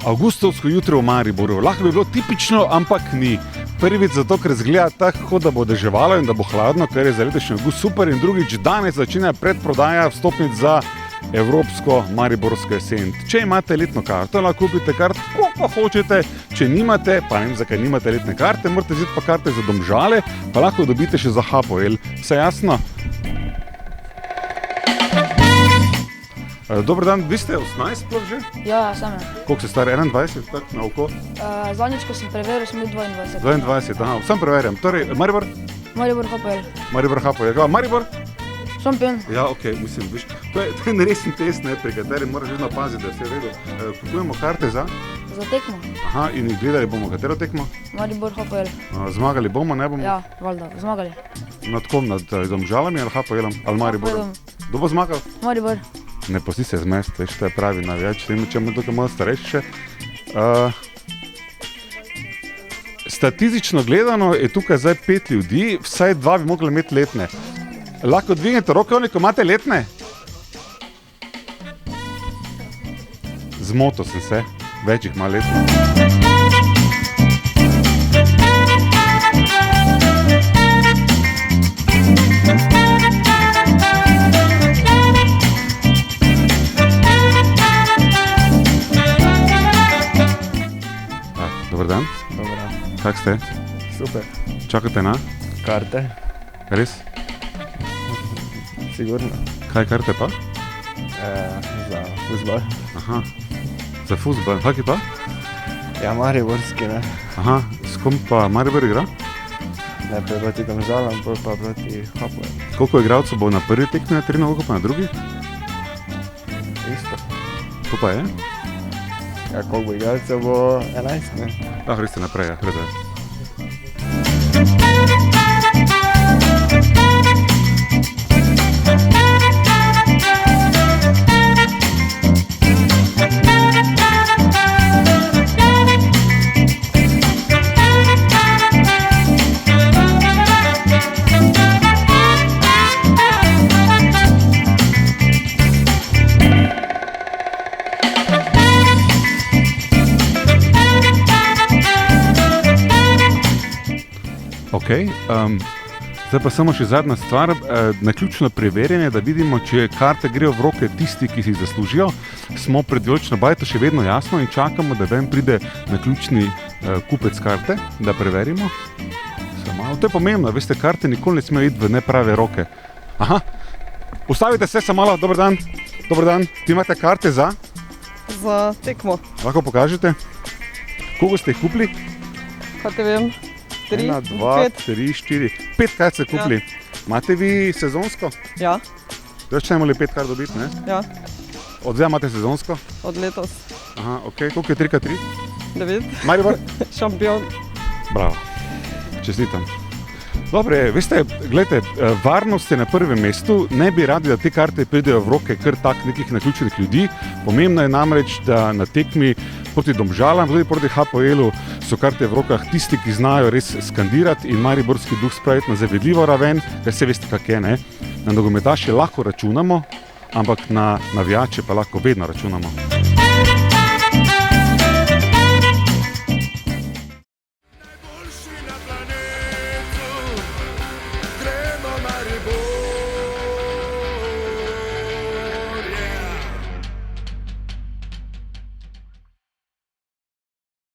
Avgustovsko jutro v Mariboru. Lahko bi bilo tipično, ampak ni. Prvič zato, ker izgleda tako, da bo deževalo in da bo hladno, kar je za letošnji avgust super. In drugič, danes začne predprodaja vstopnic za Evropsko mariborsko jesen. Če imate letno karto, lahko kupite kart, koliko hočete. Če nimate, pa ne vem, zakaj nimate letne karte, morate vzeti pa karte za Domžale, pa lahko dobite še za Hapoel. Vse jasno? Dober dan, vi ste 18 sploh že? Ja, sem. Koliko ste star? 21, tako na oko? Zadnjič, ko sem preveril, sem bil 22. 22, aha, sam preverjam. Torej, Maribor? Maribor Hapoel. Maribor Hapoel. Maribor? Šampion. Ja, okej, mislim, viš, to je neresen test, ne, pri katerem moraš vedno paziti, da se je redu. Kupujemo karte za? Za tekmo. Aha, in gledali bomo katero tekmo? Maribor Hapoel. Zmagali bomo, ne bomo? Ja, valjda, zmagali. Nad kom? Nad Domžalami ali Hapoelom? Ali Mariborom? Kdo bo zmagal? Maribor. Ne pusti se zmesti, veš, to je pravi navijač, če bomo tukaj malo starejši še. Statistično gledano je tukaj zdaj 5 ljudi, vsaj 2 bi mogli imeti letne. Lahko dvignete roke, oni, ko imate letne? Zmotil sem se, več jih ima letne. Dobar dan. Dobar dan. Kak ste? Super. Čakate na? Karte? Res? Sigurno. Kaj karte pa? Za fuzbal. Aha. Za fuzbal. Kaki pa? Ja, mariborski, ne. Aha. S kom pa Maribor igra? Najprej proti Domžalam, pol pa proti Hapoelu. Koliko igralcev bo na prvi tekmi na terenu, koliko pa na drugi? Isto. To pa je? Ja, koliko bo igralcev bo 11, ne? Res ste naprej, ja, gledaj. Okay, zdaj pa samo še zadnja stvar, naključno preverjanje, da vidimo, če karte grejo v roke tisti, ki si jih zaslužijo. Smo pred velično bajto še vedno jasno in čakamo, da ven pride naključni kupec karte, da preverimo. Samo, to je pomembno, veste, karte nikoli ne smejo iti v neprave roke. Aha, ustavite se, samo malo, dober dan. Dober dan, ti imate karte za? Za tekmo. Lahko pokažete? Koliko ste jih kupili? Kaj te vem? 3, 1, 2, 3, 4, 5 kart ste kupili. Imate vi sezonsko? Ja. Več ne morali 5 kart dobiti, ne? Ja. Od zdaj imate sezonsko? Od letos. Aha, okej. Koliko je 3x3? 9. Maribor? Šampion. Bravo. Čestitam. Dobre, veste, gledajte, varnost je na prvem mestu. Ne bi radi, da te karte pridejo v roke kar tak nekih naključenih ljudi. Pomembno je namreč, da na tekmi proti Domžalam, tudi proti Hapoelu so karte v rokah tisti, ki znajo res skandirati in mariborski duh spraviti na zavedljivo raven, ker se veste, kak je, ne? Na nogometaše lahko računamo, ampak na navijače pa lahko vedno računamo.